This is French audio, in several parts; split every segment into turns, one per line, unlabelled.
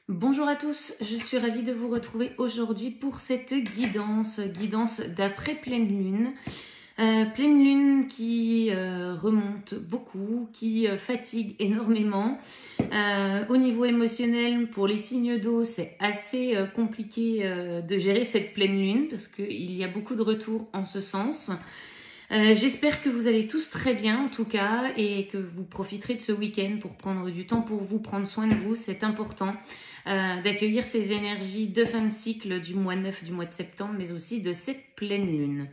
Bonjour à tous, je suis ravie de vous retrouver aujourd'hui pour cette guidance d'après pleine lune. Pleine lune qui remonte beaucoup, qui fatigue énormément. Au niveau émotionnel, pour les signes d'eau, c'est assez compliqué de gérer cette pleine lune parce qu'il y a beaucoup de retours en ce sens. J'espère que vous allez tous très bien en tout cas et que vous profiterez de ce week-end pour prendre du temps pour vous, prendre soin de vous. C'est important d'accueillir ces énergies de fin de cycle du mois 9, du mois de septembre, mais aussi de cette pleine lune.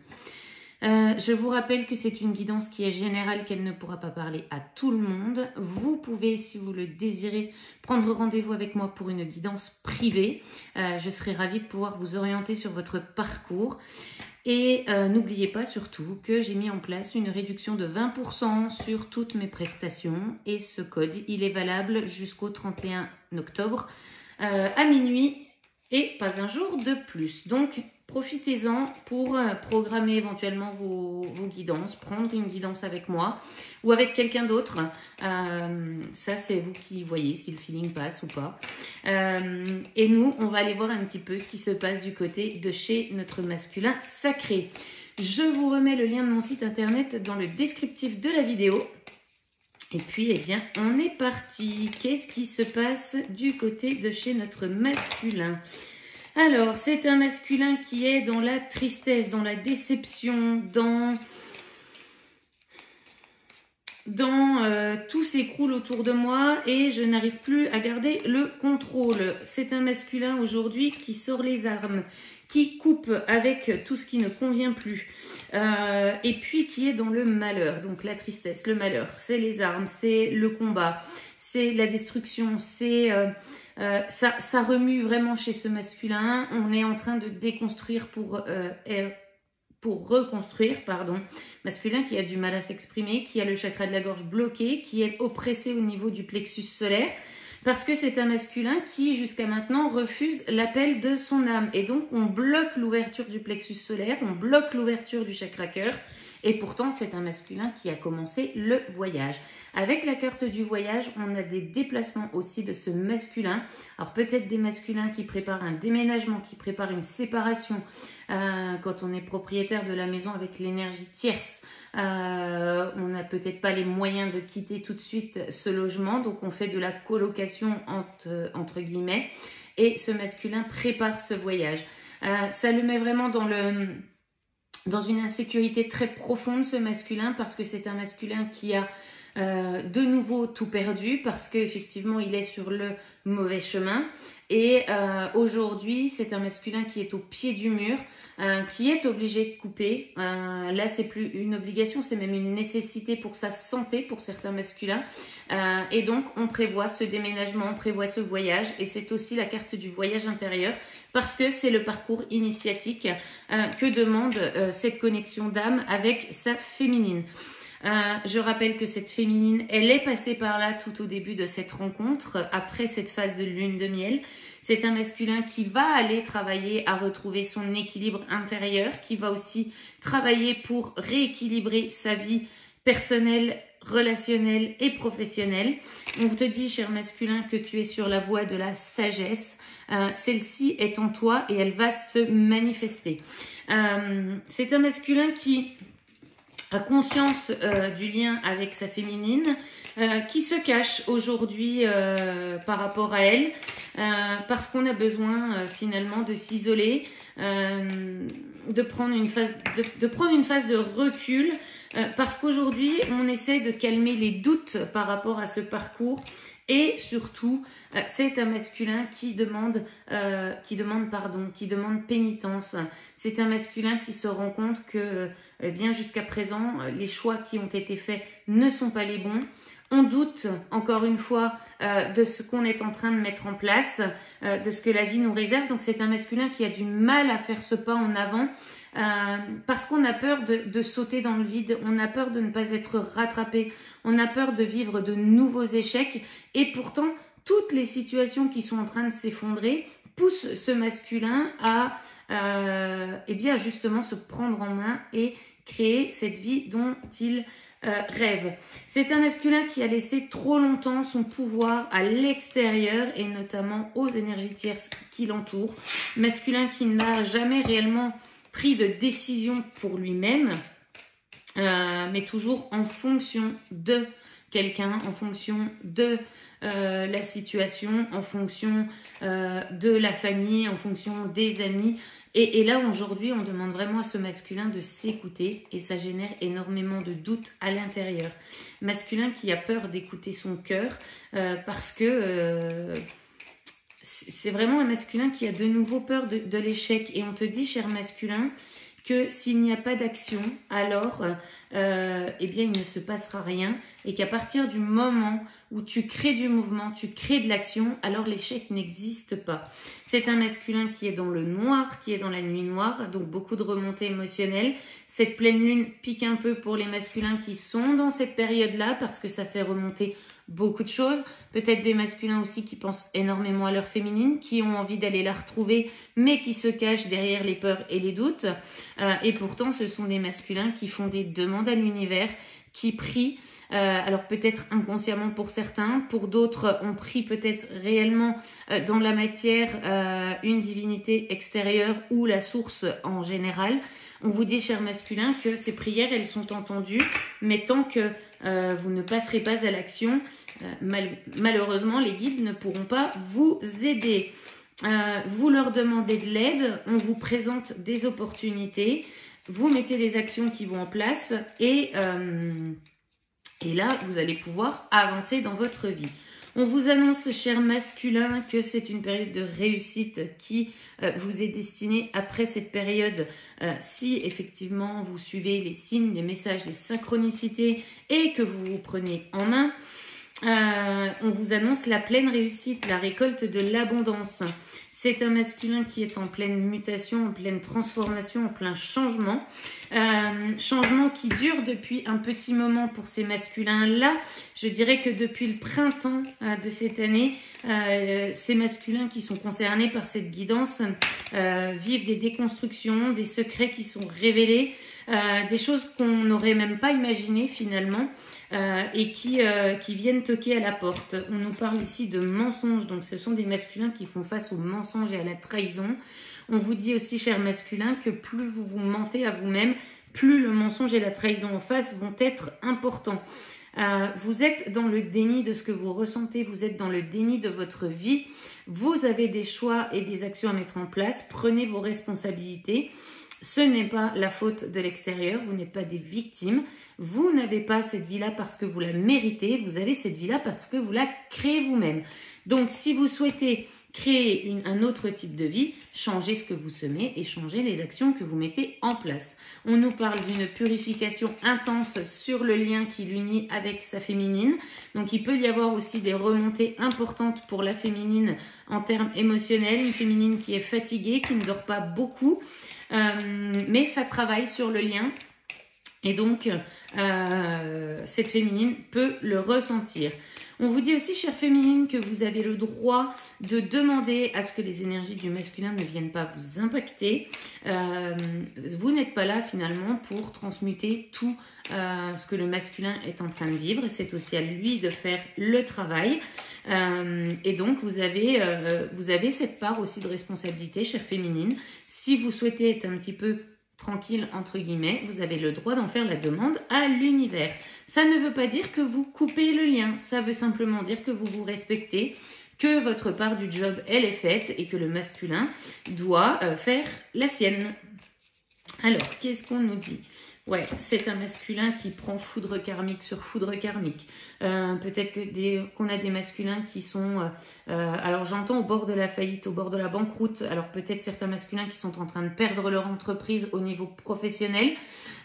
Je vous rappelle que c'est une guidance qui est générale, qu'elle ne pourra pas parler à tout le monde. Vous pouvez, si vous le désirez, prendre rendez-vous avec moi pour une guidance privée. Je serai ravie de pouvoir vous orienter sur votre parcours. Et n'oubliez pas surtout que j'ai mis en place une réduction de 20% sur toutes mes prestations. Et ce code, il est valable jusqu'au 31 octobre à minuit et pas un jour de plus. Donc, profitez-en pour programmer éventuellement vos guidances, prendre une guidance avec moi ou avec quelqu'un d'autre. Ça, c'est vous qui voyez si le feeling passe ou pas. Et nous, on va aller voir un petit peu ce qui se passe du côté de chez notre masculin sacré. Je vous remets le lien de mon site internet dans le descriptif de la vidéo. Et puis, eh bien, on est parti. Qu'est-ce qui se passe du côté de chez notre masculin ? Alors, c'est un masculin qui est dans la tristesse, dans la déception, dans tout s'écroule autour de moi et je n'arrive plus à garder le contrôle. C'est un masculin aujourd'hui qui sort les armes, qui coupe avec tout ce qui ne convient plus et puis qui est dans le malheur. Donc la tristesse, le malheur, c'est les armes, c'est le combat, c'est la destruction, c'est... ça remue vraiment chez ce masculin. On est en train de déconstruire pour reconstruire, pardon. Masculin qui a du mal à s'exprimer, qui a le chakra de la gorge bloqué, qui est oppressé au niveau du plexus solaire, parce que c'est un masculin qui, jusqu'à maintenant, refuse l'appel de son âme. Et donc, on bloque l'ouverture du plexus solaire, on bloque l'ouverture du chakra cœur. Et pourtant, c'est un masculin qui a commencé le voyage. Avec la carte du voyage, on a des déplacements aussi de ce masculin. Alors peut-être des masculins qui préparent un déménagement, qui préparent une séparation. Quand on est propriétaire de la maison avec l'énergie tierce, on n'a peut-être pas les moyens de quitter tout de suite ce logement. Donc on fait de la colocation entre guillemets. Et ce masculin prépare ce voyage. Ça le met vraiment dans une insécurité très profonde, ce masculin, parce que c'est un masculin qui a de nouveau tout perdu, parce qu'effectivement, il est sur le mauvais chemin. Et aujourd'hui, c'est un masculin qui est au pied du mur, qui est obligé de couper. Là, c'est plus une obligation, c'est même une nécessité pour sa santé, pour certains masculins. Et donc, on prévoit ce déménagement, on prévoit ce voyage. Et c'est aussi la carte du voyage intérieur, parce que c'est le parcours initiatique que demande cette connexion d'âme avec sa féminine. Je rappelle que cette féminine, elle est passée par là tout au début de cette rencontre, après cette phase de lune de miel. C'est un masculin qui va aller travailler à retrouver son équilibre intérieur, qui va aussi travailler pour rééquilibrer sa vie personnelle, relationnelle et professionnelle. On te dit, cher masculin, que tu es sur la voie de la sagesse. Celle-ci est en toi et elle va se manifester. C'est un masculin qui a conscience du lien avec sa féminine, qui se cache aujourd'hui par rapport à elle, parce qu'on a besoin finalement de s'isoler, de prendre une phase de recul, parce qu'aujourd'hui on essaie de calmer les doutes par rapport à ce parcours. Et surtout, c'est un masculin qui demande pénitence. C'est un masculin qui se rend compte que bien jusqu'à présent, les choix qui ont été faits ne sont pas les bons. On doute, encore une fois, de ce qu'on est en train de mettre en place, de ce que la vie nous réserve. Donc c'est un masculin qui a du mal à faire ce pas en avant, parce qu'on a peur de sauter dans le vide, on a peur de ne pas être rattrapé, on a peur de vivre de nouveaux échecs. Et pourtant, toutes les situations qui sont en train de s'effondrer, pousse ce masculin à eh bien justement se prendre en main et créer cette vie dont il rêve. C'est un masculin qui a laissé trop longtemps son pouvoir à l'extérieur et notamment aux énergies tierces qui l'entourent. Masculin qui n'a jamais réellement pris de décision pour lui-même, mais toujours en fonction de quelqu'un, en fonction de la situation, en fonction de la famille, en fonction des amis. Et là, aujourd'hui, on demande vraiment à ce masculin de s'écouter et ça génère énormément de doutes à l'intérieur. Masculin qui a peur d'écouter son cœur parce que c'est vraiment un masculin qui a de nouveau peur de l'échec. Et on te dit, cher masculin, que s'il n'y a pas d'action, alors eh bien, il ne se passera rien et qu'à partir du moment où tu crées du mouvement, tu crées de l'action, alors l'échec n'existe pas. C'est un masculin qui est dans le noir, qui est dans la nuit noire, donc beaucoup de remontées émotionnelles. Cette pleine lune pique un peu pour les masculins qui sont dans cette période-là parce que ça fait remonter beaucoup de choses, peut-être des masculins aussi qui pensent énormément à leur féminine, qui ont envie d'aller la retrouver, mais qui se cachent derrière les peurs et les doutes. Et pourtant, ce sont des masculins qui font des demandes à l'univers, qui prient, alors peut-être inconsciemment pour certains, pour d'autres, on prie peut-être réellement dans la matière une divinité extérieure ou la source en général. On vous dit, cher masculin, que ces prières, elles sont entendues, mais tant que vous ne passerez pas à l'action, malheureusement, les guides ne pourront pas vous aider. Vous leur demandez de l'aide, on vous présente des opportunités, vous mettez des actions qui vont en place et là, vous allez pouvoir avancer dans votre vie. On vous annonce, cher masculin, que c'est une période de réussite qui vous est destinée après cette période si effectivement vous suivez les signes, les messages, les synchronicités et que vous vous prenez en main. On vous annonce la pleine réussite, la récolte de l'abondance. C'est un masculin qui est en pleine mutation, en pleine transformation, en plein changement. Changement qui dure depuis un petit moment pour ces masculins-là. Je dirais que depuis le printemps de cette année, ces masculins qui sont concernés par cette guidance vivent des déconstructions, des secrets qui sont révélés, des choses qu'on n'aurait même pas imaginées finalement. Et qui viennent toquer à la porte. On nous parle ici de mensonges, donc ce sont des masculins qui font face aux mensonges et à la trahison. On vous dit aussi, cher masculin, que plus vous vous mentez à vous-même, plus le mensonge et la trahison en face vont être importants. Vous êtes dans le déni de ce que vous ressentez, vous êtes dans le déni de votre vie, vous avez des choix et des actions à mettre en place, prenez vos responsabilités. Ce n'est pas la faute de l'extérieur, vous n'êtes pas des victimes, vous n'avez pas cette vie-là parce que vous la méritez, vous avez cette vie-là parce que vous la créez vous-même. Donc si vous souhaitez créer un autre type de vie, changez ce que vous semez et changez les actions que vous mettez en place. On nous parle d'une purification intense sur le lien qui l'unit avec sa féminine. Donc il peut y avoir aussi des remontées importantes pour la féminine en termes émotionnels, une féminine qui est fatiguée, qui ne dort pas beaucoup. Mais ça travaille sur le lien et donc cette féminine peut le ressentir. On vous dit aussi, chère féminine, que vous avez le droit de demander à ce que les énergies du masculin ne viennent pas vous impacter. Vous n'êtes pas là finalement pour transmuter tout ce que le masculin est en train de vivre. C'est aussi à lui de faire le travail. Et donc, vous avez cette part aussi de responsabilité, chère féminine. Si vous souhaitez être un petit peu tranquille, entre guillemets, vous avez le droit d'en faire la demande à l'univers. Ça ne veut pas dire que vous coupez le lien, ça veut simplement dire que vous vous respectez, que votre part du job, elle est faite et que le masculin doit faire la sienne. Alors, qu'est-ce qu'on nous dit ? Ouais, c'est un masculin qui prend foudre karmique sur foudre karmique. Peut-être qu'on a des masculins qui sont, alors j'entends au bord de la faillite, au bord de la banqueroute. Alors peut-être certains masculins qui sont en train de perdre leur entreprise au niveau professionnel.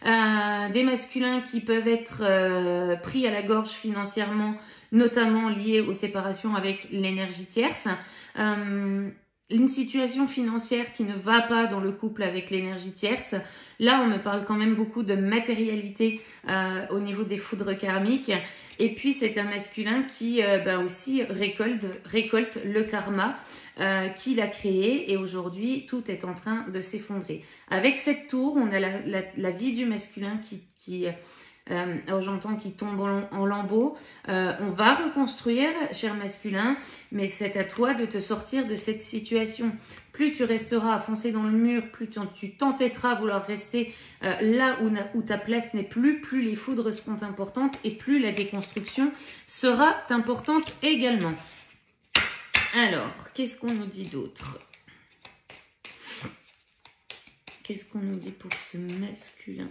Des masculins qui peuvent être pris à la gorge financièrement, notamment liés aux séparations avec l'énergie tierce. une situation financière qui ne va pas dans le couple avec l'énergie tierce. Là, on me parle quand même beaucoup de matérialité au niveau des foudres karmiques. Et puis, c'est un masculin qui aussi récolte le karma qu'il a créé. Et aujourd'hui, tout est en train de s'effondrer. Avec cette tour, on a la vie du masculin j'entends qui tombe en lambeaux. On va reconstruire, cher masculin, mais c'est à toi de te sortir de cette situation. Plus tu resteras à foncer dans le mur, plus tu t'entêteras à vouloir rester là où ta place n'est plus les foudres seront importantes et plus la déconstruction sera importante également. Alors, qu'est-ce qu'on nous dit d'autre? Qu'est-ce qu'on nous dit pour ce masculin?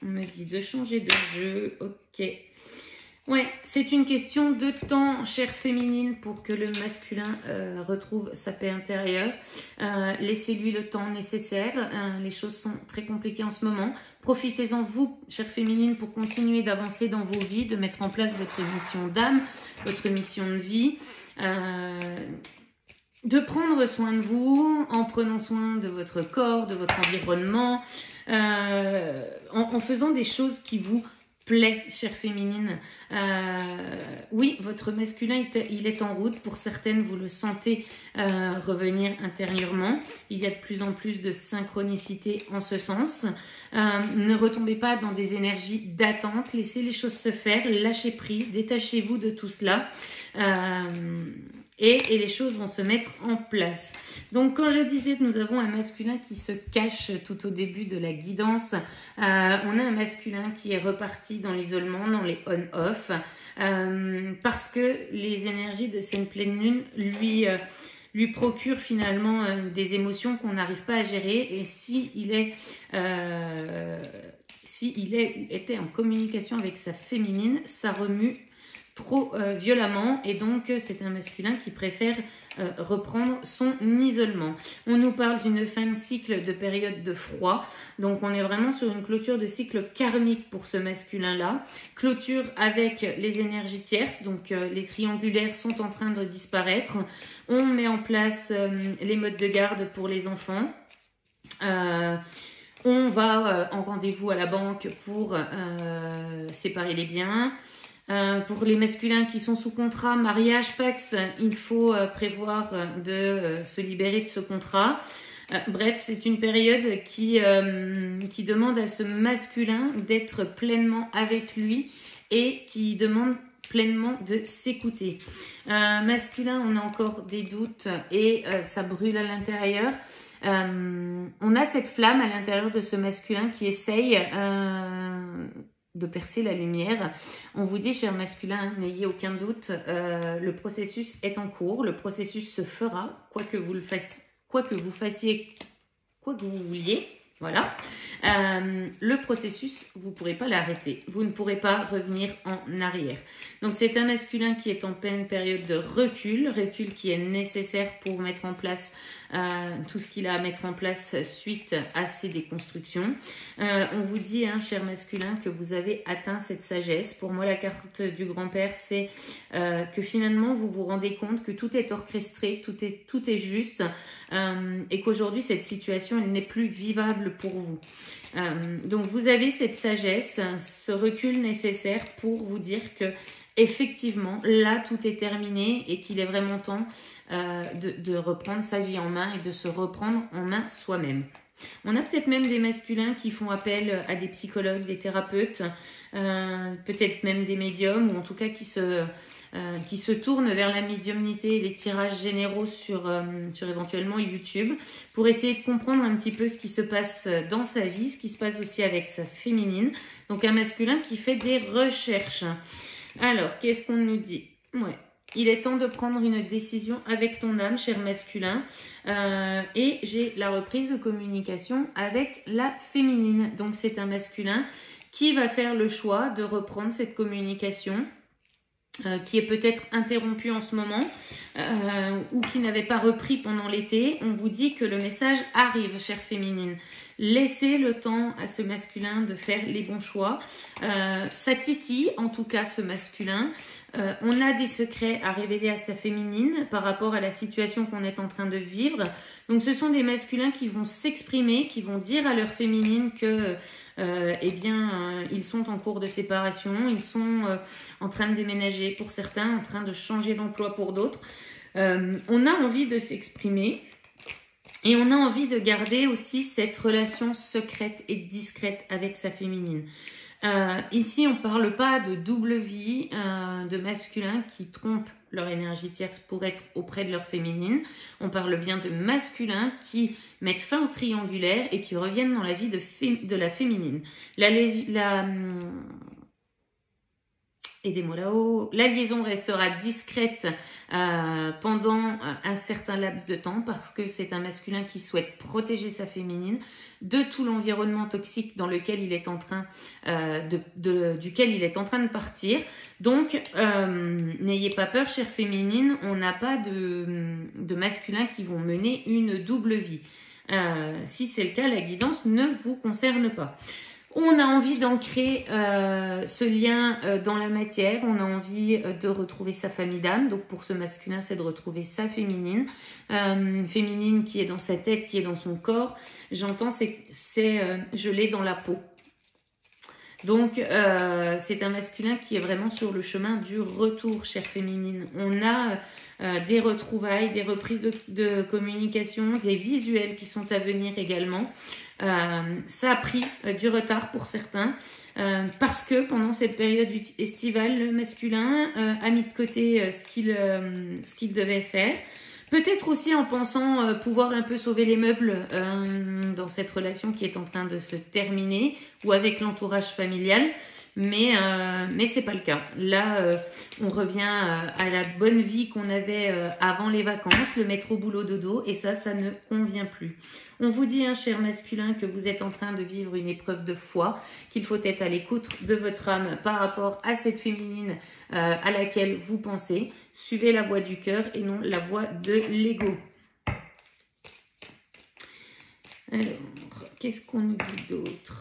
On me dit de changer de jeu, ok. Ouais, c'est une question de temps, chère féminine, pour que le masculin retrouve sa paix intérieure. Laissez-lui le temps nécessaire. Les choses sont très compliquées en ce moment. Profitez-en, vous, chère féminine, pour continuer d'avancer dans vos vies, de mettre en place votre mission d'âme, votre mission de vie. De prendre soin de vous en prenant soin de votre corps, de votre environnement, en faisant des choses qui vous plaît, chère féminine. Oui, votre masculin, il est en route. Pour certaines, vous le sentez revenir intérieurement. Il y a de plus en plus de synchronicité en ce sens. Ne retombez pas dans des énergies d'attente. Laissez les choses se faire. Lâchez prise. Détachez-vous de tout cela. Et les choses vont se mettre en place. Donc, quand je disais que nous avons un masculin qui se cache tout au début de la guidance, on a un masculin qui est reparti dans l'isolement, dans les on-off, parce que les énergies de cette pleine lune lui procurent finalement des émotions qu'on n'arrive pas à gérer. Et s'il était en communication avec sa féminine, ça remue trop violemment, et donc c'est un masculin qui préfère reprendre son isolement. On nous parle d'une fin de cycle de période de froid, donc on est vraiment sur une clôture de cycle karmique pour ce masculin-là. Clôture avec les énergies tierces, donc les triangulaires sont en train de disparaître. On met en place les modes de garde pour les enfants. On va en rendez-vous à la banque pour séparer les biens. Pour les masculins qui sont sous contrat, mariage, pax, il faut prévoir de se libérer de ce contrat. Bref, c'est une période qui demande à ce masculin d'être pleinement avec lui et qui demande pleinement de s'écouter. Masculin, on a encore des doutes et ça brûle à l'intérieur. On a cette flamme à l'intérieur de ce masculin qui essaye de percer la lumière. On vous dit, cher masculin, n'ayez aucun doute, le processus est en cours, le processus se fera, quoi que vous fassiez, quoi que vous vouliez. Voilà. Le processus, vous ne pourrez pas l'arrêter. Vous ne pourrez pas revenir en arrière. Donc, c'est un masculin qui est en pleine période de recul qui est nécessaire pour mettre en place tout ce qu'il a à mettre en place suite à ces déconstructions. On vous dit, hein, cher masculin, que vous avez atteint cette sagesse. Pour moi, la carte du grand-père, c'est que finalement, vous vous rendez compte que tout est orchestré, tout est juste, et qu'aujourd'hui, cette situation, elle n'est plus vivable pour vous. Donc, vous avez cette sagesse, ce recul nécessaire pour vous dire que effectivement, là, tout est terminé et qu'il est vraiment temps de reprendre sa vie en main et de se reprendre en main soi-même. On a peut-être même des masculins qui font appel à des psychologues, des thérapeutes, peut-être même des médiums, ou en tout cas qui se tournent vers la médiumnité et les tirages généraux sur éventuellement YouTube pour essayer de comprendre un petit peu ce qui se passe dans sa vie, ce qui se passe aussi avec sa féminine. Donc un masculin qui fait des recherches. Alors, qu'est-ce qu'on nous dit? Ouais. Il est temps de prendre une décision avec ton âme, cher masculin. Et j'ai la reprise de communication avec la féminine. Donc, c'est un masculin qui va faire le choix de reprendre cette communication qui est peut-être interrompue en ce moment ou qui n'avait pas repris pendant l'été. On vous dit que le message arrive, chère féminine. Laissez le temps à ce masculin de faire les bons choix. Ça titille en tout cas ce masculin. On a des secrets à révéler à sa féminine par rapport à la situation qu'on est en train de vivre. Donc ce sont des masculins qui vont s'exprimer, qui vont dire à leur féminine que ils sont en cours de séparation, ils sont en train de déménager pour certains, en train de changer d'emploi pour d'autres. On a envie de s'exprimer et on a envie de garder aussi cette relation secrète et discrète avec sa féminine. Ici, on ne parle pas de double vie, de masculins qui trompent leur énergie tierce pour être auprès de leur féminine. On parle bien de masculins qui mettent fin au triangulaire et qui reviennent dans la vie de la féminine. Aidez-moi là-haut. La liaison restera discrète pendant un certain laps de temps parce que c'est un masculin qui souhaite protéger sa féminine de tout l'environnement toxique dans lequel il est en train duquel il est en train de partir. Donc, n'ayez pas peur, chère féminine, on n'a pas de masculins qui vont mener une double vie. Si c'est le cas, la guidance ne vous concerne pas. On a envie d'ancrer ce lien dans la matière, on a envie de retrouver sa famille d'âme. Donc pour ce masculin, c'est de retrouver sa féminine. Féminine qui est dans sa tête, qui est dans son corps. J'entends, je l'ai dans la peau. Donc c'est un masculin qui est vraiment sur le chemin du retour, chère féminine. On a des retrouvailles, des reprises de communication, des visuels qui sont à venir également. Ça a pris du retard pour certains parce que pendant cette période estivale, le masculin a mis de côté ce qu'il devait faire. Peut-être aussi en pensant pouvoir un peu sauver les meubles dans cette relation qui est en train de se terminer ou avec l'entourage familial. Mais c'est pas le cas. Là, on revient à la bonne vie qu'on avait avant les vacances, le mettre au boulot dodo, et ça ne convient plus. On vous dit, cher masculin, que vous êtes en train de vivre une épreuve de foi, qu'il faut être à l'écoute de votre âme par rapport à cette féminine à laquelle vous pensez. Suivez la voie du cœur et non la voie de l'ego. Alors, qu'est-ce qu'on nous dit d'autre ?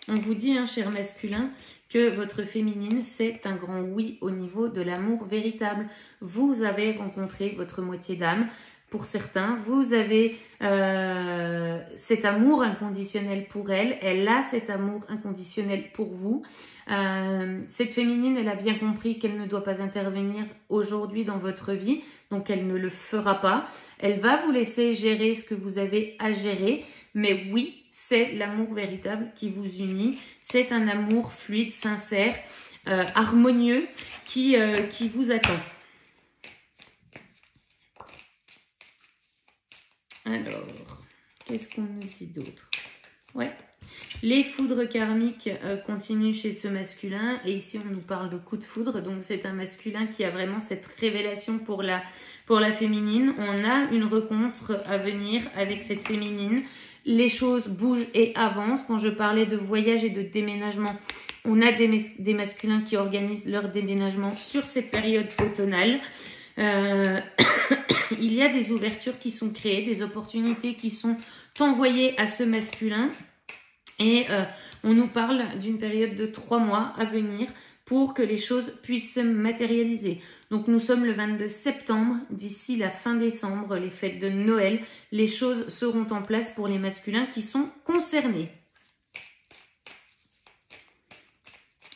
On vous dit, cher masculin, que votre féminine, c'est un grand oui au niveau de l'amour véritable. Vous avez rencontré votre moitié d'âme. Pour certains, vous avez cet amour inconditionnel pour elle. Elle a cet amour inconditionnel pour vous. Cette féminine, elle a bien compris qu'elle ne doit pas intervenir aujourd'hui dans votre vie. Donc, elle ne le fera pas. Elle va vous laisser gérer ce que vous avez à gérer. Mais oui, c'est l'amour véritable qui vous unit. C'est un amour fluide, sincère, harmonieux qui vous attend. Alors, qu'est-ce qu'on nous dit d'autre? Ouais. Les foudres karmiques continuent chez ce masculin. Et ici, on nous parle de coup de foudre. Donc, c'est un masculin qui a vraiment cette révélation pour la féminine. On a une rencontre à venir avec cette féminine. Les choses bougent et avancent. Quand je parlais de voyage et de déménagement, on a des masculins qui organisent leur déménagement sur cette période automnale. Il y a des ouvertures qui sont créées, des opportunités qui sont envoyées à ce masculin. Et on nous parle d'une période de 3 mois à venir pour que les choses puissent se matérialiser. Donc nous sommes le 22 septembre, d'ici la fin décembre, les fêtes de Noël, les choses seront en place pour les masculins qui sont concernés.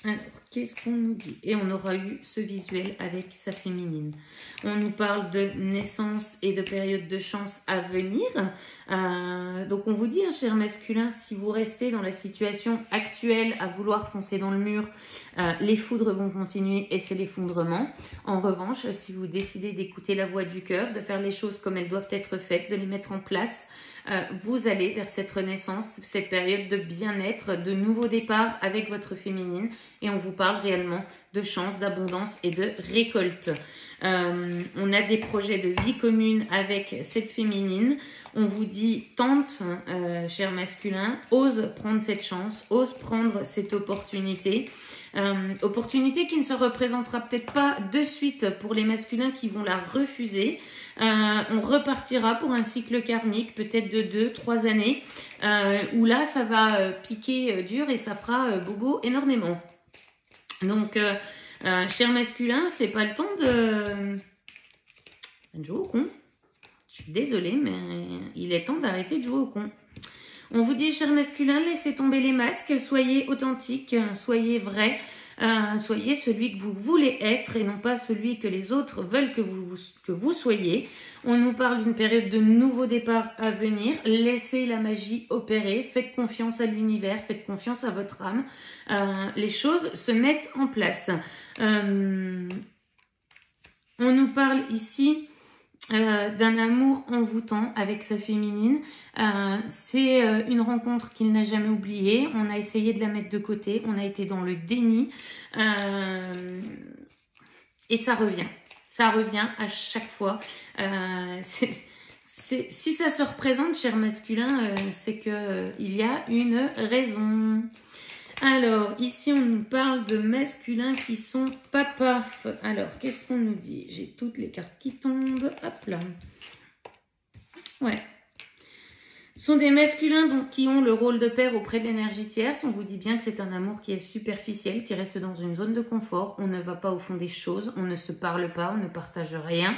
Alors, qu'est-ce qu'on nous dit? Et on aura eu ce visuel avec sa féminine. On nous parle de naissance et de période de chance à venir. Donc, on vous dit, cher masculin, si vous restez dans la situation actuelle à vouloir foncer dans le mur, les foudres vont continuer et c'est l'effondrement. En revanche, si vous décidez d'écouter la voix du cœur, de faire les choses comme elles doivent être faites, de les mettre en place, vous allez vers cette renaissance, cette période de bien-être, de nouveau départ avec votre féminine. Et on vous parle réellement de chance, d'abondance et de récolte. On a des projets de vie commune avec cette féminine. On vous dit, tente, cher masculin, ose prendre cette chance, ose prendre cette opportunité. Opportunité qui ne se représentera peut-être pas de suite pour les masculins qui vont la refuser. On repartira pour un cycle karmique, peut-être de 2-3 années, où là, ça va piquer dur et ça fera bobo énormément. Donc, cher masculin, c'est pas le temps de jouer au con. Je suis désolée, mais il est temps d'arrêter de jouer au con. On vous dit, cher masculin, laissez tomber les masques, soyez authentique, soyez vrai, soyez celui que vous voulez être et non pas celui que les autres veulent que vous soyez. On nous parle d'une période de nouveau départ à venir. Laissez la magie opérer, faites confiance à l'univers, faites confiance à votre âme. Les choses se mettent en place. On nous parle ici d'un amour envoûtant avec sa féminine. C'est une rencontre qu'il n'a jamais oubliée. On a essayé de la mettre de côté, on a été dans le déni et ça revient. Ça revient à chaque fois. Si ça se représente, cher masculin, c'est qu'il y a une raison. Alors, ici, on nous parle de masculins qui sont papas. Alors, qu'est-ce qu'on nous dit? J'ai toutes les cartes qui tombent. Hop là. Ouais. Ce sont des masculins donc, qui ont le rôle de père auprès de l'énergie tierce. On vous dit bien que c'est un amour qui est superficiel, qui reste dans une zone de confort. On ne va pas au fond des choses, on ne se parle pas, on ne partage rien.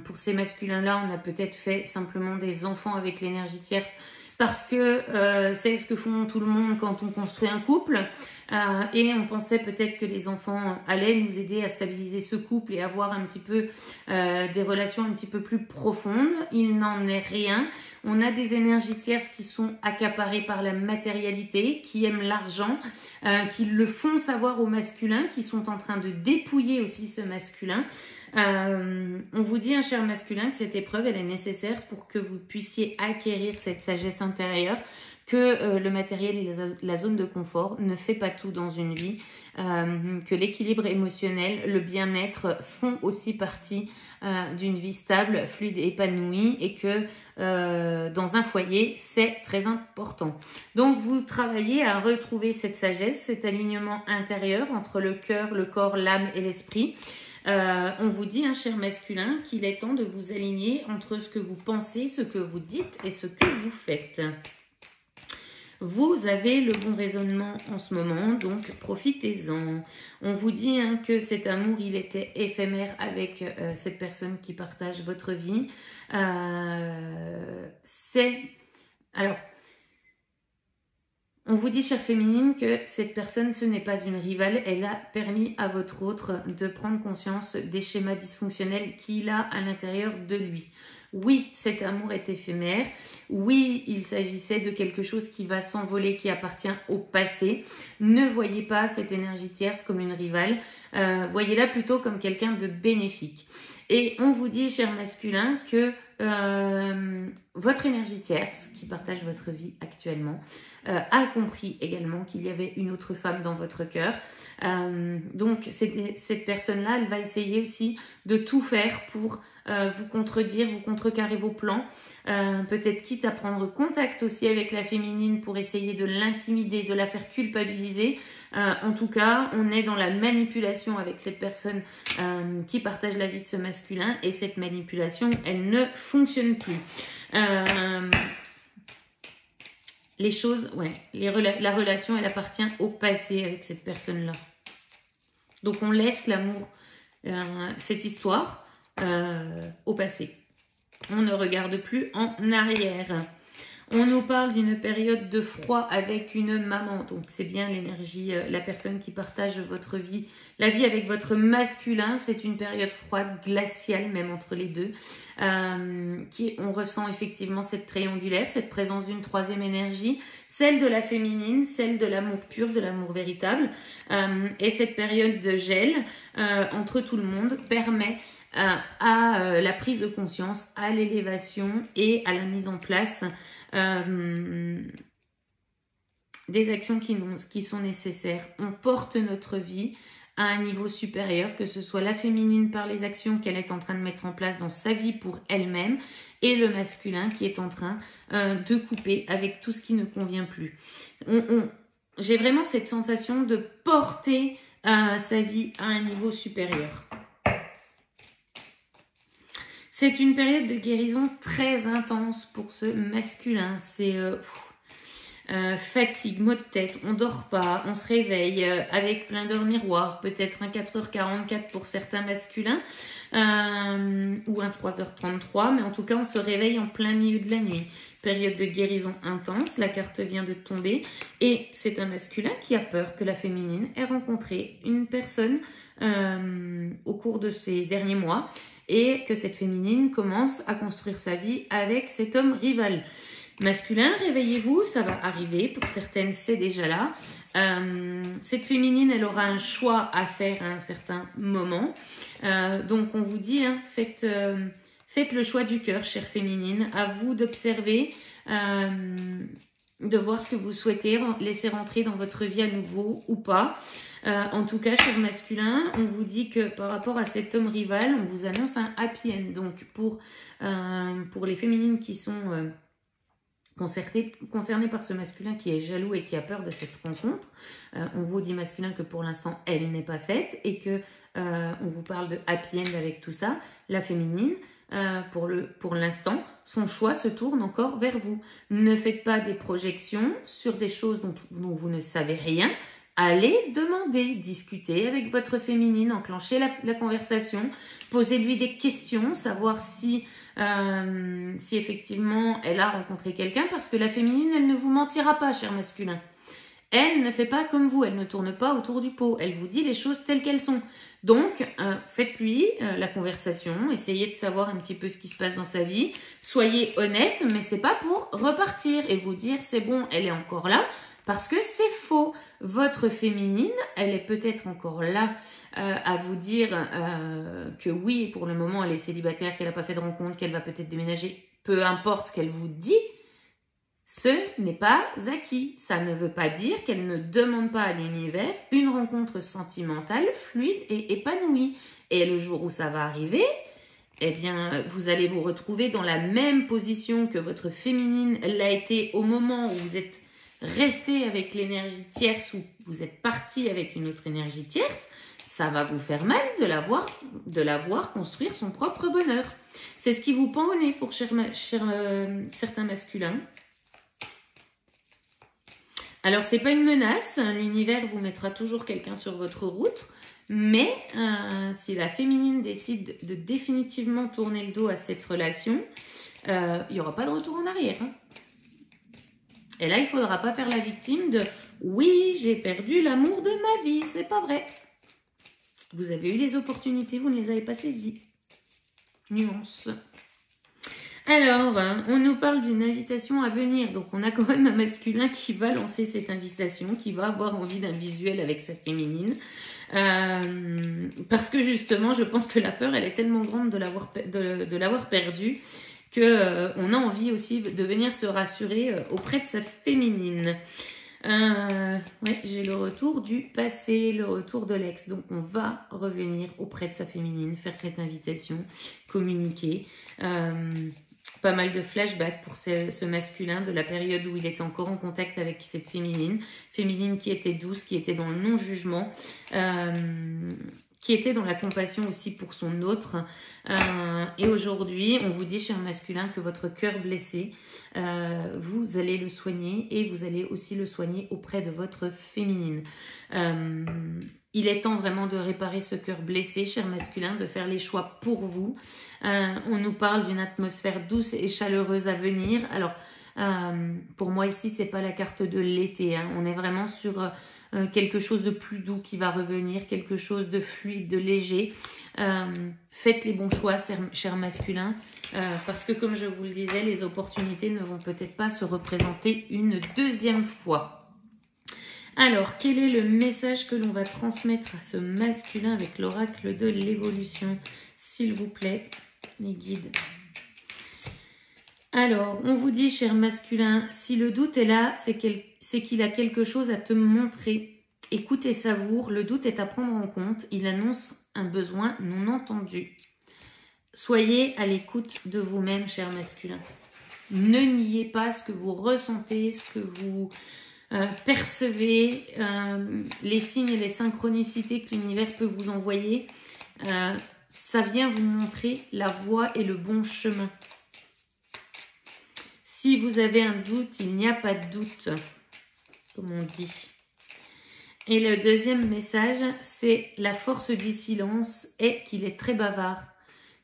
Pour ces masculins-là, on a peut-être fait simplement des enfants avec l'énergie tierce parce que c'est ce que font tout le monde quand on construit un couple. Et on pensait peut-être que les enfants allaient nous aider à stabiliser ce couple et avoir un petit peu des relations un petit peu plus profondes. Il n'en est rien. On a des énergies tierces qui sont accaparées par la matérialité, qui aiment l'argent, qui le font savoir aux masculins, qui sont en train de dépouiller aussi ce masculin. On vous dit, un cher masculin, que cette épreuve, elle est nécessaire pour que vous puissiez acquérir cette sagesse intérieure, que le matériel et la zone de confort ne fait pas tout dans une vie, que l'équilibre émotionnel, le bien-être font aussi partie d'une vie stable, fluide et épanouie, et que dans un foyer, c'est très important. Donc, vous travaillez à retrouver cette sagesse, cet alignement intérieur entre le cœur, le corps, l'âme et l'esprit. On vous dit, un cher masculin, qu'il est temps de vous aligner entre ce que vous pensez, ce que vous dites et ce que vous faites. Vous avez le bon raisonnement en ce moment, donc profitez-en. On vous dit que cet amour, il était éphémère avec cette personne qui partage votre vie. Alors, on vous dit, chère féminine, que cette personne, ce n'est pas une rivale. Elle a permis à votre autre de prendre conscience des schémas dysfonctionnels qu'il a à l'intérieur de lui. Oui, cet amour est éphémère. Oui, il s'agissait de quelque chose qui va s'envoler, qui appartient au passé. Ne voyez pas cette énergie tierce comme une rivale. Voyez-la plutôt comme quelqu'un de bénéfique. Et on vous dit, cher masculin, que votre énergie tierce, qui partage votre vie actuellement, a compris également qu'il y avait une autre femme dans votre cœur. Donc, cette personne-là, elle va essayer aussi de tout faire pour vous contredire, vous contrecarrer vos plans, peut-être quitte à prendre contact aussi avec la féminine pour essayer de l'intimider, de la faire culpabiliser. En tout cas, on est dans la manipulation avec cette personne qui partage la vie de ce masculin, et cette manipulation, elle ne fonctionne plus. Les choses, ouais, la relation, elle appartient au passé avec cette personne-là. Donc, on laisse l'amour, cette histoire, au passé. On ne regarde plus en arrière. On nous parle d'une période de froid avec une maman. Donc, c'est bien l'énergie, la personne qui partage votre vie, la vie avec votre masculin. C'est une période froide, glaciale même entre les deux. On ressent effectivement cette triangulaire, cette présence d'une troisième énergie, celle de la féminine, celle de l'amour pur, de l'amour véritable. Et cette période de gel entre tout le monde permet à la prise de conscience, à l'élévation et à la mise en place des actions qui sont nécessaires. On porte notre vie à un niveau supérieur, que ce soit la féminine par les actions qu'elle est en train de mettre en place dans sa vie pour elle-même, et le masculin qui est en train de couper avec tout ce qui ne convient plus. j'ai vraiment cette sensation de porter sa vie à un niveau supérieur. C'est une période de guérison très intense pour ce masculin. C'est fatigue, maux de tête, on dort pas, on se réveille avec plein d'heures miroirs, peut-être un 4h44 pour certains masculins ou un 3h33, mais en tout cas on se réveille en plein milieu de la nuit. Période de guérison intense, la carte vient de tomber et c'est un masculin qui a peur que la féminine ait rencontré une personne au cours de ces derniers mois et que cette féminine commence à construire sa vie avec cet homme rival. Masculin, réveillez-vous, ça va arriver. Pour certaines, c'est déjà là. Cette féminine, elle aura un choix à faire à un certain moment. Donc, on vous dit, hein, faites le choix du cœur, chère féminine. À vous d'observer, de voir ce que vous souhaitez, laisser rentrer dans votre vie à nouveau ou pas. En tout cas, cher masculin, on vous dit que par rapport à cet homme rival, on vous annonce un happy end. Donc, pour les féminines qui sont concernées par ce masculin qui est jaloux et qui a peur de cette rencontre, on vous dit masculin que pour l'instant, elle n'est pas faite et que on vous parle de happy end avec tout ça. La féminine, pour l'instant, son choix se tourne encore vers vous. Ne faites pas des projections sur des choses dont vous ne savez rien. Allez demander, discuter avec votre féminine, enclencher la conversation, posez-lui des questions, savoir si effectivement elle a rencontré quelqu'un, parce que la féminine, elle ne vous mentira pas, cher masculin. Elle ne fait pas comme vous, elle ne tourne pas autour du pot, elle vous dit les choses telles qu'elles sont. Donc, faites-lui la conversation, essayez de savoir un petit peu ce qui se passe dans sa vie, soyez honnête, mais c'est pas pour repartir et vous dire c'est bon, elle est encore là, parce que c'est faux. Votre féminine, elle est peut-être encore là à vous dire que oui, pour le moment, elle est célibataire, qu'elle n'a pas fait de rencontre, qu'elle va peut-être déménager, peu importe ce qu'elle vous dit. Ce n'est pas acquis. Ça ne veut pas dire qu'elle ne demande pas à l'univers une rencontre sentimentale, fluide et épanouie. Et le jour où ça va arriver, eh bien, vous allez vous retrouver dans la même position que votre féminine l'a été au moment où vous êtes resté avec l'énergie tierce ou vous êtes parti avec une autre énergie tierce. Ça va vous faire mal de la voir construire son propre bonheur. C'est ce qui vous pend au nez pour certains masculins. Alors, c'est pas une menace, l'univers vous mettra toujours quelqu'un sur votre route, mais si la féminine décide de définitivement tourner le dos à cette relation, il n'y aura pas de retour en arrière. Hein. Et là, il ne faudra pas faire la victime de « oui, j'ai perdu l'amour de ma vie », c'est pas vrai. Vous avez eu les opportunités, vous ne les avez pas saisies. Nuance. Alors, on nous parle d'une invitation à venir. Donc, on a quand même un masculin qui va lancer cette invitation, qui va avoir envie d'un visuel avec sa féminine. Parce que justement, je pense que la peur, elle est tellement grande de l'avoir perdue qu'on a envie aussi de venir se rassurer auprès de sa féminine. Ouais, j'ai le retour du passé, le retour de l'ex. Donc, on va revenir auprès de sa féminine, faire cette invitation, communiquer. Pas mal de flashbacks pour ce masculin de la période où il était encore en contact avec cette féminine qui était douce, qui était dans le non-jugement, qui était dans la compassion aussi pour son autre. Et aujourd'hui, on vous dit, cher masculin, que votre cœur blessé, vous allez le soigner et vous allez aussi le soigner auprès de votre féminine. Il est temps vraiment de réparer ce cœur blessé, cher masculin, de faire les choix pour vous. On nous parle d'une atmosphère douce et chaleureuse à venir. Alors, pour moi ici, c'est pas la carte de l'été. Hein. On est vraiment sur quelque chose de plus doux qui va revenir, quelque chose de fluide, de léger. Faites les bons choix, cher masculin, parce que comme je vous le disais, les opportunités ne vont peut-être pas se représenter une deuxième fois. Alors, quel est le message que l'on va transmettre à ce masculin avec l'oracle de l'évolution, s'il vous plaît, les guides? Alors, on vous dit, cher masculin, si le doute est là, c'est qu'il a quelque chose à te montrer. Écoute et savoure, le doute est à prendre en compte, il annonce un besoin non entendu. Soyez à l'écoute de vous-même, cher masculin. Ne niez pas ce que vous ressentez, ce que vous Percevez les signes et les synchronicités que l'univers peut vous envoyer. Ça vient vous montrer la voie et le bon chemin. Si vous avez un doute, il n'y a pas de doute, comme on dit. Et le deuxième message, c'est la force du silence est qu'il est très bavard.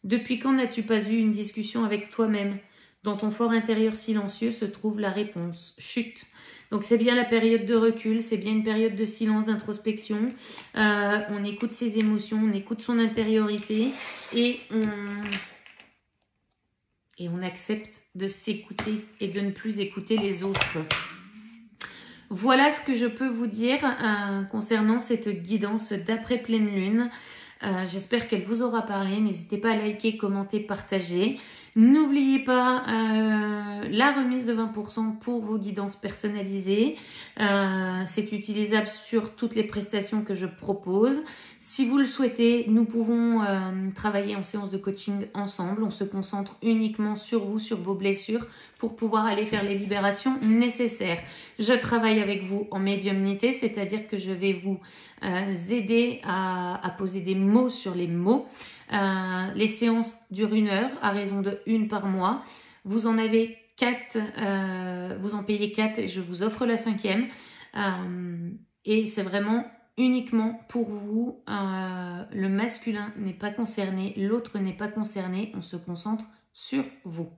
Depuis quand n'as-tu pas eu une discussion avec toi-même? Dans ton fort intérieur silencieux se trouve la réponse. Chut. Donc c'est bien la période de recul, c'est bien une période de silence, d'introspection. On écoute ses émotions, on écoute son intériorité et on accepte de s'écouter et de ne plus écouter les autres. Voilà ce que je peux vous dire concernant cette guidance d'après pleine lune. J'espère qu'elle vous aura parlé. N'hésitez pas à liker, commenter, partager. N'oubliez pas la remise de 20% pour vos guidances personnalisées. C'est utilisable sur toutes les prestations que je propose. Si vous le souhaitez, nous pouvons travailler en séance de coaching ensemble. On se concentre uniquement sur vous, sur vos blessures pour pouvoir aller faire les libérations nécessaires. Je travaille avec vous en médiumnité, c'est-à-dire que je vais vous aider à poser des mots sur les mots. Les séances durent 1 heure à raison de 1 par mois. Vous en avez 4, vous en payez 4 et je vous offre la 5e. Et c'est vraiment uniquement pour vous. Le masculin n'est pas concerné, l'autre n'est pas concerné. On se concentre sur vous.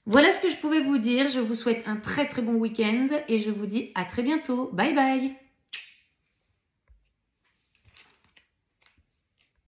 Voilà ce que je pouvais vous dire. Je vous souhaite un très très bon week-end et je vous dis à très bientôt. Bye bye!